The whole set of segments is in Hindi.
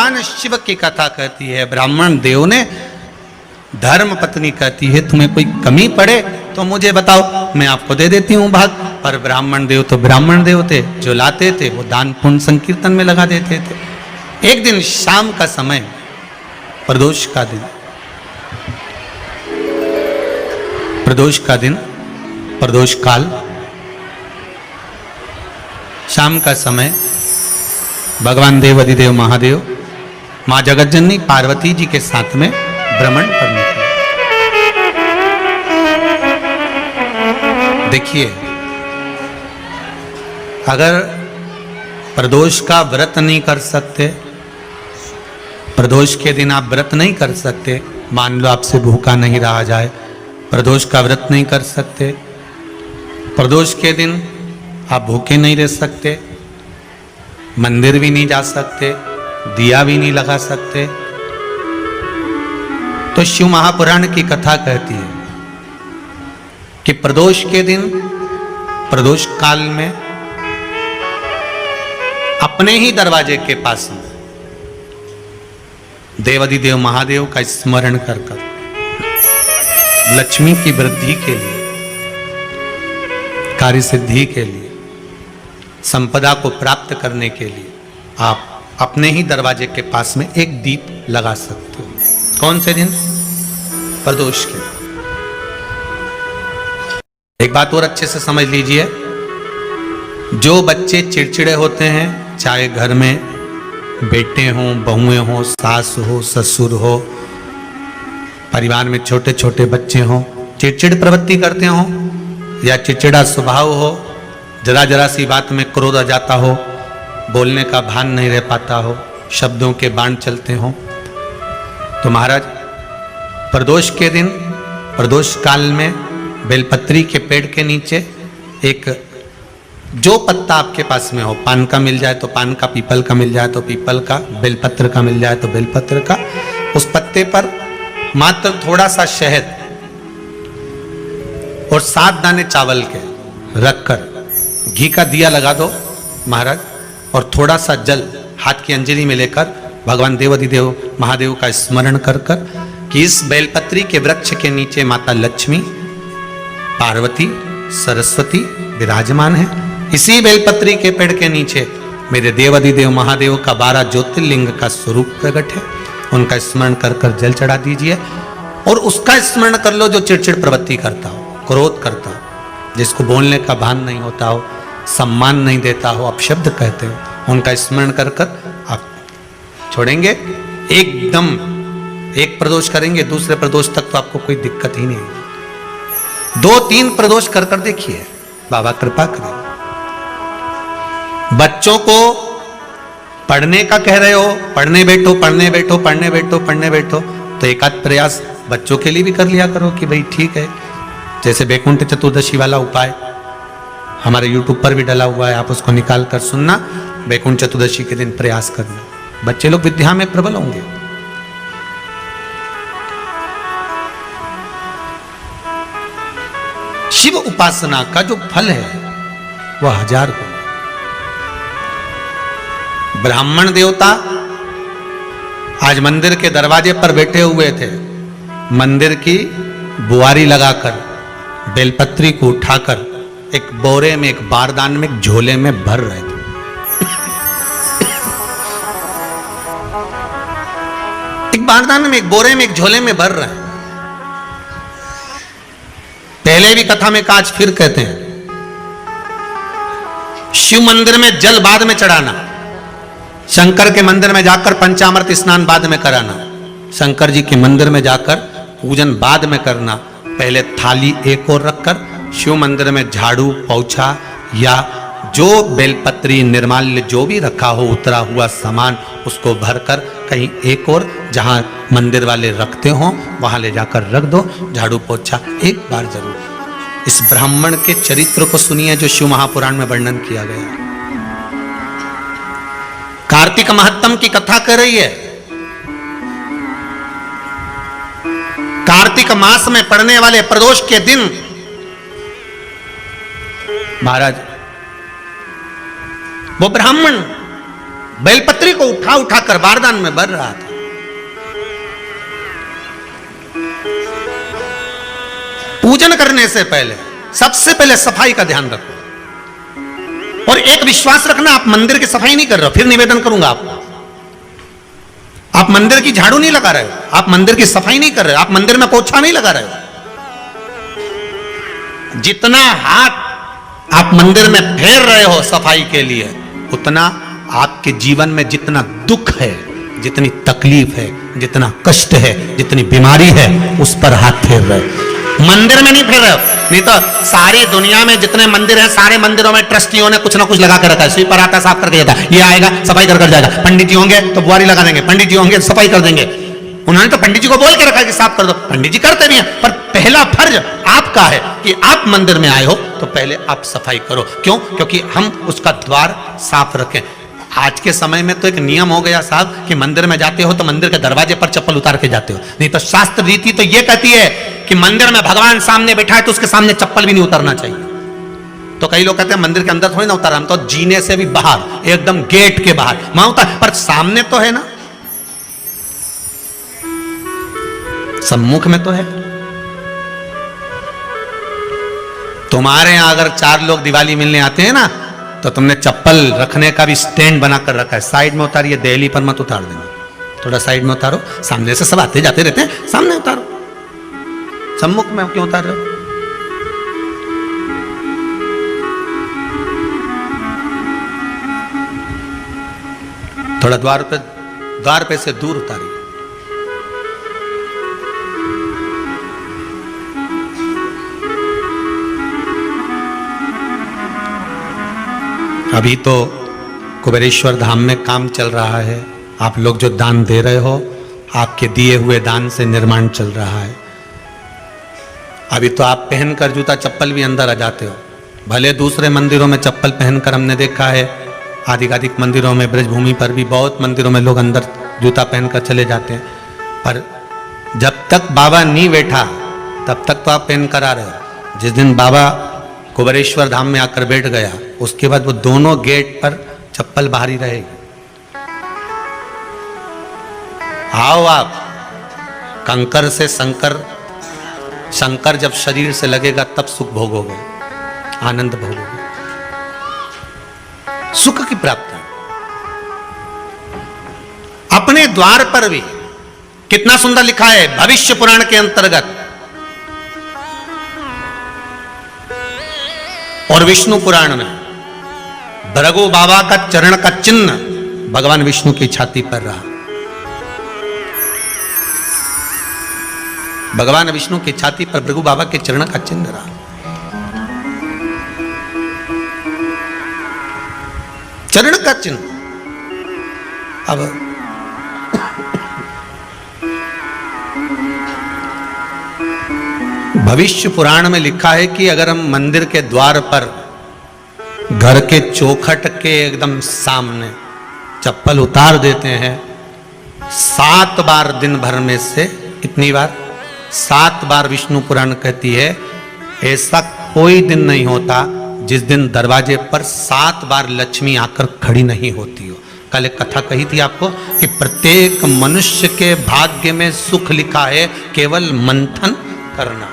भगवान शिव की कथा कहती है, ब्राह्मण देव ने धर्म पत्नी कहती है तुम्हें कोई कमी पड़े तो मुझे बताओ, मैं आपको दे देती हूँ भाग। पर ब्राह्मण देव तो ब्राह्मण देव थे, जो लाते थे वो दान पुण्य संकीर्तन में लगा देते थे। एक दिन शाम का समय, प्रदोष का दिन, प्रदोष का दिन, प्रदोष काल, शाम का समय, भगवान देव अधिदेव महादेव मां जगतजननी पार्वती जी के साथ में भ्रमण पर निकले। देखिए, अगर प्रदोष का व्रत नहीं कर सकते, प्रदोष के दिन आप व्रत नहीं कर सकते, मान लो आपसे भूखा नहीं रहा जाए, प्रदोष का व्रत नहीं कर सकते, प्रदोष के दिन आप भूखे नहीं रह सकते, मंदिर भी नहीं जा सकते, दिया भी नहीं लगा सकते, तो शिव महापुराण की कथा कहती है कि प्रदोष के दिन, प्रदोष काल में अपने ही दरवाजे के पास में देवाधिदेव महादेव का स्मरण कर कर लक्ष्मी की वृद्धि के लिए, कार्य सिद्धि के लिए, संपदा को प्राप्त करने के लिए आप अपने ही दरवाजे के पास में एक दीप लगा सकते हो। कौन से दिन? प्रदोष के। एक बात और अच्छे से समझ लीजिए, जो बच्चे चिड़चिड़े होते हैं, चाहे घर में बेटे हों, बहुएं हों, सास हो, ससुर हो, परिवार में छोटे छोटे बच्चे हों, चिड़चिड़ प्रवृत्ति करते हों या चिड़चिड़ा स्वभाव हो, जरा जरा सी बात में क्रोध आ जाता हो, बोलने का भान नहीं रह पाता हो, शब्दों के बाण चलते हों, तो महाराज प्रदोष के दिन, प्रदोष काल में बेलपत्री के पेड़ के नीचे एक, जो पत्ता आपके पास में हो, पान का मिल जाए तो पान का, पीपल का मिल जाए तो पीपल का, बेलपत्र का मिल जाए तो बेलपत्र का, उस पत्ते पर मात्र थोड़ा सा शहद और 7 दाने चावल के रखकर घी का दिया लगा दो महाराज, और थोड़ा सा जल हाथ की अंजलि में लेकर भगवान देवाधिदेव महादेव का स्मरण कर कर कि इस बेलपत्री के वृक्ष के नीचे माता लक्ष्मी, पार्वती, सरस्वती विराजमान है। इसी बेलपत्री के पेड़ के नीचे मेरे देवाधिदेव महादेव का 12 ज्योतिर्लिंग का स्वरूप प्रकट है, उनका स्मरण कर कर जल चढ़ा दीजिए। और उसका स्मरण कर लो जो चिड़चिड़ प्रवृत्ति करता हो, क्रोध करता हो, जिसको बोलने का भान नहीं होता हो, सम्मान नहीं देता हो, अपशब्द कहते हो, उनका स्मरण कर कर आप छोड़ेंगे। एकदम एक प्रदोष करेंगे, दूसरे प्रदोष तक तो आपको कोई दिक्कत ही नहीं है। 2-3 प्रदोष कर कर देखिए, बाबा कृपा करें। बच्चों को पढ़ने का कह रहे हो, पढ़ने बैठो, पढ़ने बैठो, पढ़ने बैठो, पढ़ने बैठो, तो एक आध प्रयास बच्चों के लिए भी कर लिया करो कि भाई ठीक है, जैसे बैकुंठ चतुर्दशी वाला उपाय हमारे YouTube पर भी डला हुआ है, आप उसको निकाल कर सुनना, बैकुंठ चतुर्दशी के दिन प्रयास करना, बच्चे लोग विद्या में प्रबल होंगे। शिव उपासना का जो फल है वह 1000 गुना। ब्राह्मण देवता आज मंदिर के दरवाजे पर बैठे हुए थे, मंदिर की बुआरी लगाकर बेलपत्री को उठाकर एक बोरे में, एक बारदान में, एक झोले में भर रहे थे। एक बारदान में, एक बोरे में, एक झोले में भर रहे हैं। पहले भी कथा में काज फिर कहते हैं, शिव मंदिर में जल बाद में चढ़ाना, शंकर के मंदिर में जाकर पंचामृत स्नान बाद में कराना, शंकर जी के मंदिर में जाकर पूजन बाद में करना, पहले थाली एक और रखकर शिव मंदिर में झाड़ू, पोछा या जो बेलपत्री, निर्माल्य जो भी रखा हो, उतरा हुआ सामान, उसको भरकर कहीं एक और जहां मंदिर वाले रखते हो वहां ले जाकर रख दो, झाड़ू पोछा एक बार जरूर। इस ब्राह्मण के चरित्र को सुनिए जो शिव महापुराण में वर्णन किया गया। कार्तिक महत्तम की कथा कर रही है। कार्तिक मास में पड़ने वाले प्रदोष के दिन महाराज वो ब्राह्मण बेलपत्री को उठा उठा कर बारदान में भर रहा था। पूजन करने से पहले सबसे पहले सफाई का ध्यान रखो, और एक विश्वास रखना, आप मंदिर की सफाई नहीं कर रहे हो, फिर निवेदन करूंगा आपको, आप मंदिर की झाड़ू नहीं लगा रहे हो, आप मंदिर की सफाई नहीं कर रहे हो, आप मंदिर में पोछा नहीं लगा रहे हो। जितना हाथ आप मंदिर में फेर रहे हो सफाई के लिए, उतना आपके जीवन में जितना दुख है, जितनी तकलीफ है, जितना कष्ट है, जितनी बीमारी है, उस पर हाथ फेर रहे हो, मंदिर में नहीं फेर रहे हो। नहीं तो सारी दुनिया में जितने मंदिर हैं, सारे मंदिरों में ट्रस्टियों ने कुछ ना कुछ लगा कर रखा है। स्वीपर आता है, साफ करके जाता है, ये आएगा सफाई कर जाएगा, पंडित जी होंगे तो बुआरी लगा देंगे, पंडित जी होंगे तो सफाई कर देंगे। उन्होंने तो पंडित जी को बोल के रखा है कि साफ कर दो, पंडित जी करते भी हैं, पर पहला फर्ज आपका है कि आप मंदिर में आए हो तो पहले आप सफाई करो। क्यों? क्योंकि हम उसका द्वार साफ रखें। आज के समय में तो एक नियम हो गया साहब कि मंदिर में जाते हो तो मंदिर के दरवाजे पर चप्पल उतार के जाते हो, नहीं तो शास्त्र रीति तो यह कहती है कि मंदिर में भगवान सामने बैठा है तो उसके सामने चप्पल भी नहीं उतारना चाहिए। तो कई लोग कहते हैं मंदिर के अंदर थोड़ी ना उतार, हम तो जीने से भी बाहर, एकदम गेट के बाहर वहां उतार, पर सामने तो है ना, सम्मुख में तो है। तुम्हारे यहां अगर 4 लोग दिवाली मिलने आते हैं ना, तो तुमने चप्पल रखने का भी स्टैंड बनाकर रखा है, साइड में उतारिए, दहली पर मत उतार देना, थोड़ा साइड में उतारो, सामने से सब आते जाते रहते हैं, सामने उतारो, सम्मुख में क्यों उतार रहे हो? थोड़ा द्वार पे से दूर उतारिए। अभी तो कुबेरेश्वर धाम में काम चल रहा है, आप लोग जो दान दे रहे हो, आपके दिए हुए दान से निर्माण चल रहा है। अभी तो आप पहनकर जूता चप्पल भी अंदर आ जाते हो, भले दूसरे मंदिरों में चप्पल पहनकर हमने देखा है, आधिकाधिक मंदिरों में, ब्रजभूमि पर भी बहुत मंदिरों में लोग अंदर जूता पहनकर चले जाते हैं, पर जब तक बाबा नहीं बैठा तब तक तो आप पहनकर आ रहे हो। जिस दिन बाबा कुबेरेश्वर धाम में आकर बैठ गया, उसके बाद वो दोनों गेट पर चप्पल बाहर ही रहेगी। आओ आप, कंकर से शंकर जब शरीर से लगेगा तब सुख भोगोगे, आनंद भोगोगे, सुख की प्राप्ति। अपने द्वार पर भी कितना सुंदर लिखा है भविष्य पुराण के अंतर्गत, और विष्णु पुराण में भृगु बाबा का चरण का चिन्ह भगवान विष्णु की छाती पर रहा। भगवान विष्णु की छाती पर भृगु बाबा के चरण का चिन्ह रहा। चरण का चिन्ह। अब भविष्य पुराण में लिखा है कि अगर हम मंदिर के द्वार पर घर के चौखट के एकदम सामने चप्पल उतार देते हैं 7 बार दिन भर में से, इतनी बार 7 बार विष्णु पुराण कहती है, ऐसा कोई दिन नहीं होता जिस दिन दरवाजे पर 7 बार लक्ष्मी आकर खड़ी नहीं होती हो। कल एक कथा कही थी आपको कि प्रत्येक मनुष्य के भाग्य में सुख लिखा है, केवल मंथन करना।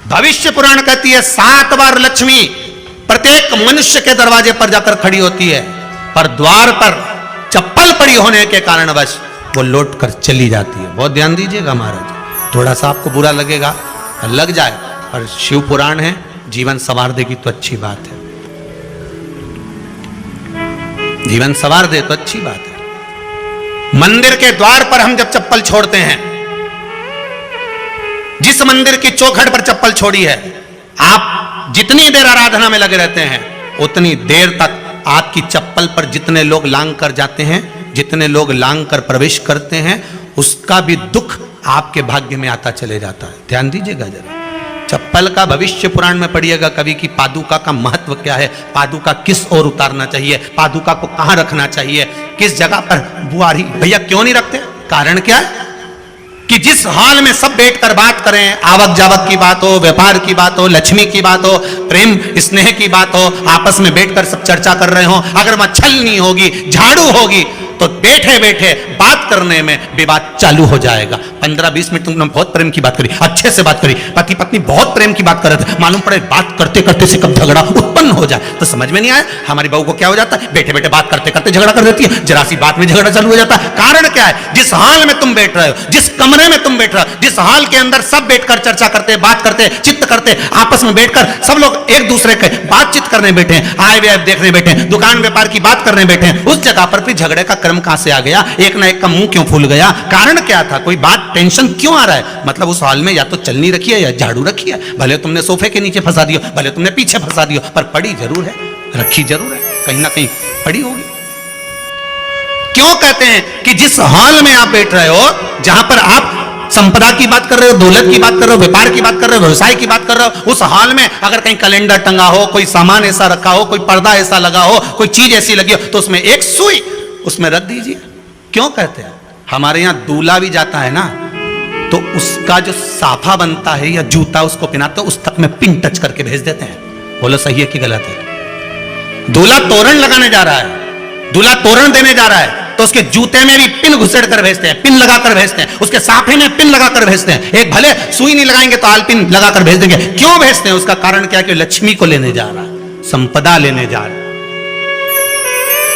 भविष्य पुराण कहती है 7 बार लक्ष्मी प्रत्येक मनुष्य के दरवाजे पर जाकर खड़ी होती है, पर द्वार पर चप्पल पड़ी होने के कारणवश वो लौट कर चली जाती है। बहुत ध्यान दीजिएगा महाराज, थोड़ा सा आपको बुरा लगेगा, लग जाए, पर शिव पुराण है, जीवन संवार देगी तो अच्छी बात है, जीवन संवार दे तो अच्छी बात है। मंदिर के द्वार पर हम जब चप्पल छोड़ते हैं, जिस मंदिर की चौखट पर चप्पल छोड़ी है, आप जितनी देर आराधना में लगे रहते हैं उतनी देर तक आपकी चप्पल पर जितने लोग लांग कर जाते हैं, जितने लोग लांग कर प्रवेश करते हैं, उसका भी दुख आपके भाग्य में आता चले जाता है। ध्यान दीजिएगा जरा, चप्पल का भविष्य पुराण में पढ़िएगा कभी कि पादुका का महत्व क्या है, पादुका किस ओर उतारना चाहिए, पादुका को कहां रखना चाहिए, किस जगह पर बुआरी। भैया क्यों नहीं रखते? कारण क्या है कि जिस हॉल में सब बैठकर बात करें, आवक जावक की बात हो, व्यापार की बात हो, लक्ष्मी की बात हो, प्रेम स्नेह की बात हो, आपस में बैठकर सब चर्चा कर रहे हो, अगर वहां छलनी होगी, झाड़ू होगी, तो बैठे बैठे बात करने में विवाद चालू हो जाएगा। 15-20 मिनट तुमने बहुत प्रेम की बात करी, अच्छे से बात करी, पति पत्नी बहुत प्रेम की बात कर रहे थे, मालूम पड़े बात करते करते से कब झगड़ा उत्पन्न हो जाए तो समझ में नहीं आया। हमारी बहू को क्या हो जाता है, बैठे बैठे बात करते करते झगड़ा कर देती है, जरा सी बात में झगड़ा चालू हो जाता है। कारण क्या है, जिस हॉल में तुम बैठ रहे हो, जिस कमरे में तुम बैठ रहे हो, जिस हॉल के अंदर सब बैठकर चर्चा करते, बात करते, चित्त करते, आपस में बैठकर सब लोग एक दूसरे के बातचीत करने बैठे हैं, आए व्यय देखने बैठे हैं, दुकान व्यापार की बात करने बैठे हैं, उस जगह पर भी झगड़े का क्रम कहां से आ गया, एक ना एक का मुंह क्यों फूल गया, कारण क्या था, कोई बात टेंशन क्यों आ रहा है, मतलब उस हॉल में या तो चलनी रखी है या झाड़ू रखी है, भले तुमने सोफे के नीचे फंसा दियो, भले तुमने पीछे फंसा दियो, पर पड़ी जरूर है, रखी जरूर है, कहीं ना कहीं पड़ी होगी। क्यों कहते हैं कि जिस हॉल में आप बैठ रहे हो, जहां पर आप संपदा की बात कर रहे हो, दौलत की बात कर रहे हो, व्यापार की बात कर रहे हो, व्यवसाय की बात कर रहे हो, उस हॉल में अगर कहीं कैलेंडर टंगा हो, कोई सामान ऐसा रखा हो, कोई पर्दा ऐसा लगा हो, कोई चीज ऐसी लगी हो, तो उसमें एक सुई उसमें रख दीजिए। क्यों कहते हैं, हमारे यहां दूल्हा भी जाता है ना, तो उसका जो साफा बनता है या जूता उसको पहनाते, उस तक में पिन टच करके भेज देते हैं। बोलो सही है कि गलत है? दूल्हा तोरण लगाने जा रहा है, दूल्हा तोरण देने जा रहा है, तो उसके जूते में भी पिन घुसेड़ कर भेजते हैं, पिन लगाकर भेजते हैं, उसके साफे में पिन लगाकर भेजते हैं। एक भले सुई नहीं लगाएंगे तो आल पिन लगाकर भेज देंगे। क्यों भेजते हैं, उसका कारण क्या है कि लक्ष्मी को लेने जा रहा है, संपदा लेने जा रहा है,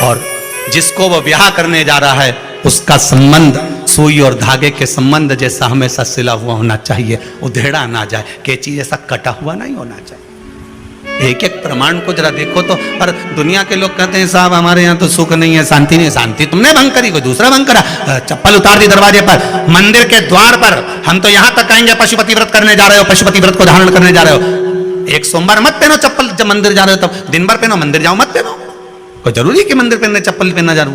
और जिसको वो ब्याह करने जा रहा है उसका संबंध सुई और धागे के संबंध जैसा हमेशा सिला हुआ होना चाहिए, उधेड़ा ना जाए, कैची जैसा कटा हुआ नहीं होना चाहिए। एक एक प्रमाण को जरा देखो तो। पर दुनिया के लोग कहते हैं साहब हमारे यहाँ तो सुख नहीं है, शांति नहीं है। शांति तुमने भंग करी, कोई दूसरा भंग करा। चप्पल उतार दी दरवाजे पर, मंदिर के द्वार पर, हम तो यहाँ तक कहेंगे पशुपति व्रत करने जा रहे हो, पशुपति व्रत को धारण करने जा रहे हो, एक सोमवार मत पहनो चप्पल, जब मंदिर जा रहे हो तब दिन भर पहनो, मंदिर जाओ मत पहनो। कोई जरूरी है कि मंदिर पहनने चप्पल पहनना जरूरी?